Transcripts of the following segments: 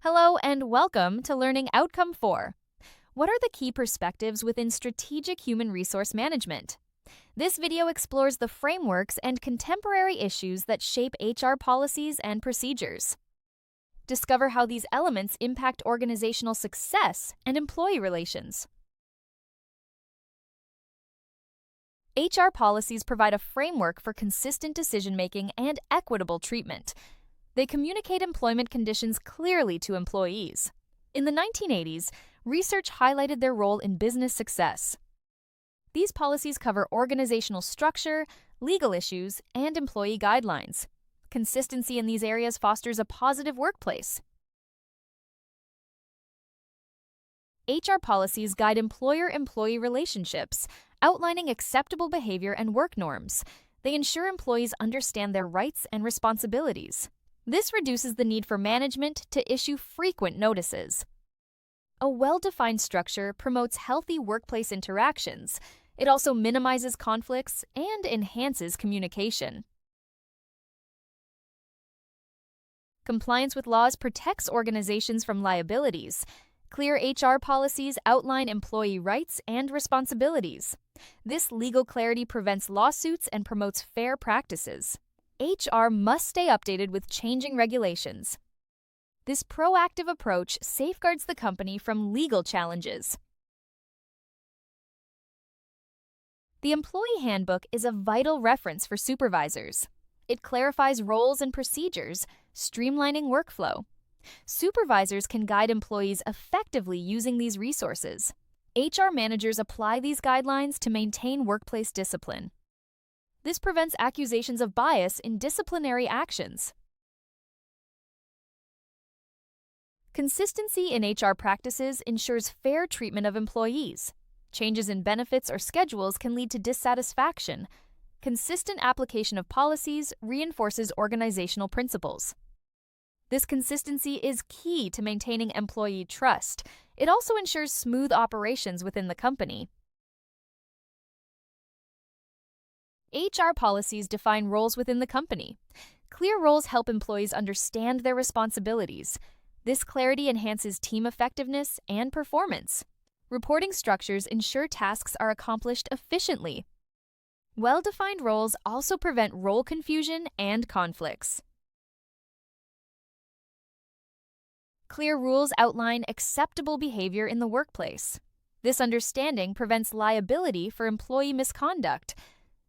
Hello and welcome to Learning Outcome 4. What are the key perspectives within strategic human resource management? This video explores the frameworks and contemporary issues that shape HR policies and procedures. Discover how these elements impact organizational success and employee relations. HR policies provide a framework for consistent decision-making and equitable treatment. They communicate employment conditions clearly to employees. In the 1980s, research highlighted their role in business success. These policies cover organizational structure, legal issues, and employee guidelines. Consistency in these areas fosters a positive workplace. HR policies guide employer-employee relationships, outlining acceptable behavior and work norms. They ensure employees understand their rights and responsibilities. This reduces the need for management to issue frequent notices. A well-defined structure promotes healthy workplace interactions. It also minimizes conflicts and enhances communication. Compliance with laws protects organizations from liabilities. Clear HR policies outline employee rights and responsibilities. This legal clarity prevents lawsuits and promotes fair practices. HR must stay updated with changing regulations. This proactive approach safeguards the company from legal challenges. The Employee Handbook is a vital reference for supervisors. It clarifies roles and procedures, streamlining workflow. Supervisors can guide employees effectively using these resources. HR managers apply these guidelines to maintain workplace discipline. This prevents accusations of bias in disciplinary actions. Consistency in HR practices ensures fair treatment of employees. Changes in benefits or schedules can lead to dissatisfaction. Consistent application of policies reinforces organizational principles. This consistency is key to maintaining employee trust. It also ensures smooth operations within the company. HR policies define roles within the company. Clear roles help employees understand their responsibilities. This clarity enhances team effectiveness and performance. Reporting structures ensure tasks are accomplished efficiently. Well-defined roles also prevent role confusion and conflicts. Clear rules outline acceptable behavior in the workplace. This understanding prevents liability for employee misconduct.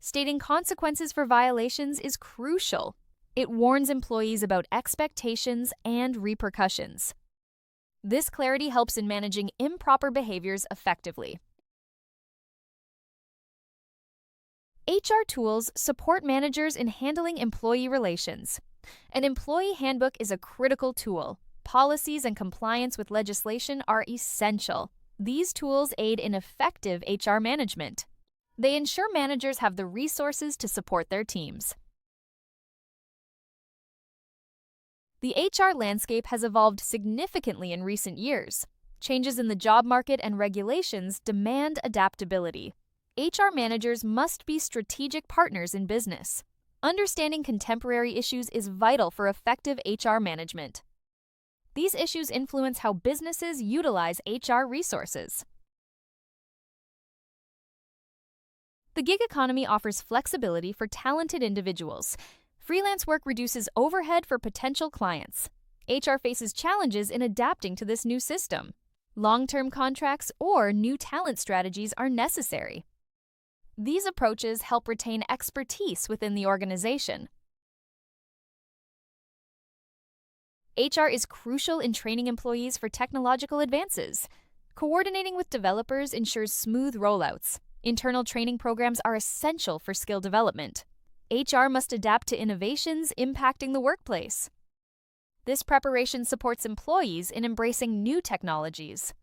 Stating consequences for violations is crucial. It warns employees about expectations and repercussions. This clarity helps in managing improper behaviors effectively. HR tools support managers in handling employee relations. An employee handbook is a critical tool. Policies and compliance with legislation are essential. These tools aid in effective HR management. They ensure managers have the resources to support their teams. The HR landscape has evolved significantly in recent years. Changes in the job market and regulations demand adaptability. HR managers must be strategic partners in business. Understanding contemporary issues is vital for effective HR management. These issues influence how businesses utilize HR resources. The gig economy offers flexibility for talented individuals. Freelance work reduces overhead for potential clients. HR faces challenges in adapting to this new system. Long-term contracts or new talent strategies are necessary. These approaches help retain expertise within the organization. HR is crucial in training employees for technological advances. Coordinating with developers ensures smooth rollouts. Internal training programs are essential for skill development. HR must adapt to innovations impacting the workplace. This preparation supports employees in embracing new technologies.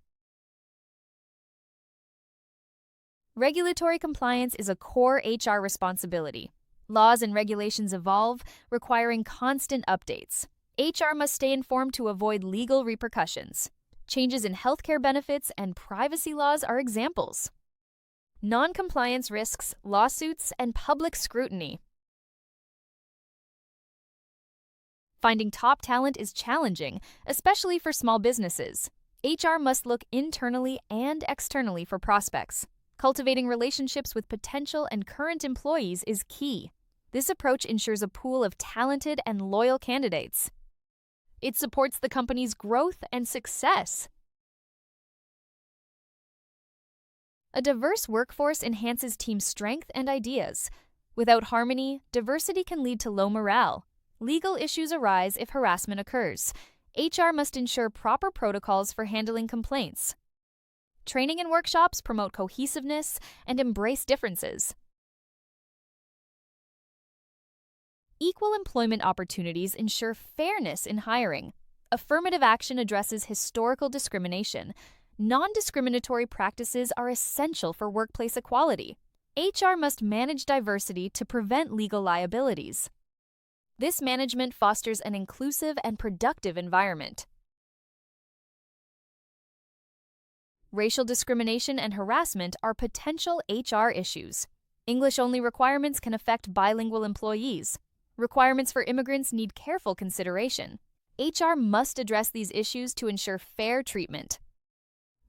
Regulatory compliance is a core HR responsibility. Laws and regulations evolve, requiring constant updates. HR must stay informed to avoid legal repercussions. Changes in healthcare benefits and privacy laws are examples. Non-compliance risks lawsuits and public scrutiny. Finding top talent is challenging, especially for small businesses. HR must look internally and externally for prospects. Cultivating relationships with potential and current employees is key. This approach ensures a pool of talented and loyal candidates. It supports the company's growth and success. A diverse workforce enhances team strength and ideas. Without harmony, diversity can lead to low morale. Legal issues arise if harassment occurs. HR must ensure proper protocols for handling complaints. Training and workshops promote cohesiveness and embrace differences. Equal employment opportunities ensure fairness in hiring. Affirmative action addresses historical discrimination. Non-discriminatory practices are essential for workplace equality. HR must manage diversity to prevent legal liabilities. This management fosters an inclusive and productive environment. Racial discrimination and harassment are potential HR issues. English-only requirements can affect bilingual employees. Requirements for immigrants need careful consideration. HR must address these issues to ensure fair treatment.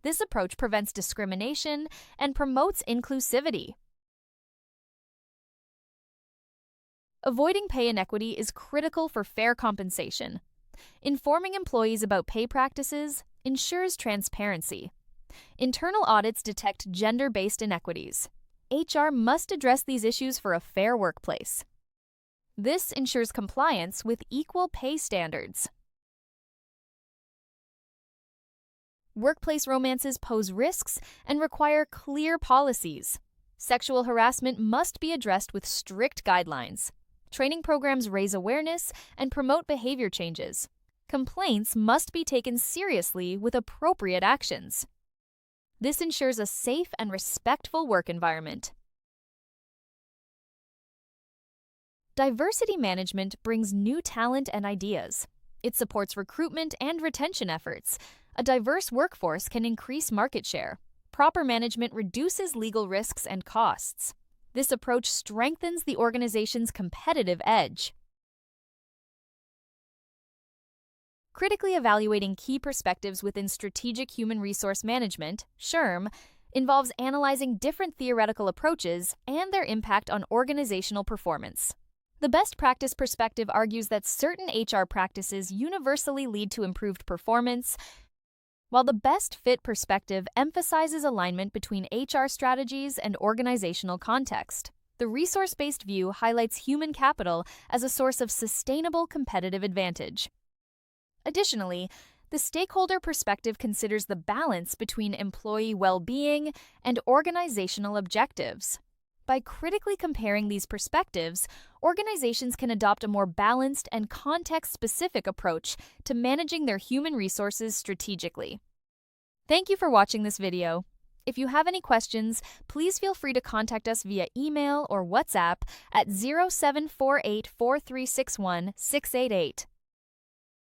This approach prevents discrimination and promotes inclusivity. Avoiding pay inequity is critical for fair compensation. Informing employees about pay practices ensures transparency. Internal audits detect gender-based inequities. HR must address these issues for a fair workplace. This ensures compliance with equal pay standards. Workplace romances pose risks and require clear policies. Sexual harassment must be addressed with strict guidelines. Training programs raise awareness and promote behavior changes. Complaints must be taken seriously with appropriate actions. This ensures a safe and respectful work environment. Diversity management brings new talent and ideas. It supports recruitment and retention efforts. A diverse workforce can increase market share. Proper management reduces legal risks and costs. This approach strengthens the organization's competitive edge. Critically evaluating key perspectives within strategic human resource management, SHRM, involves analyzing different theoretical approaches and their impact on organizational performance. The best practice perspective argues that certain HR practices universally lead to improved performance, while the best fit perspective emphasizes alignment between HR strategies and organizational context. The resource-based view highlights human capital as a source of sustainable competitive advantage. Additionally, the stakeholder perspective considers the balance between employee well-being and organizational objectives. By critically comparing these perspectives, organizations can adopt a more balanced and context-specific approach to managing their human resources strategically. Thank you for watching this video. If you have any questions, please feel free to contact us via email or WhatsApp at 0748 4361 688.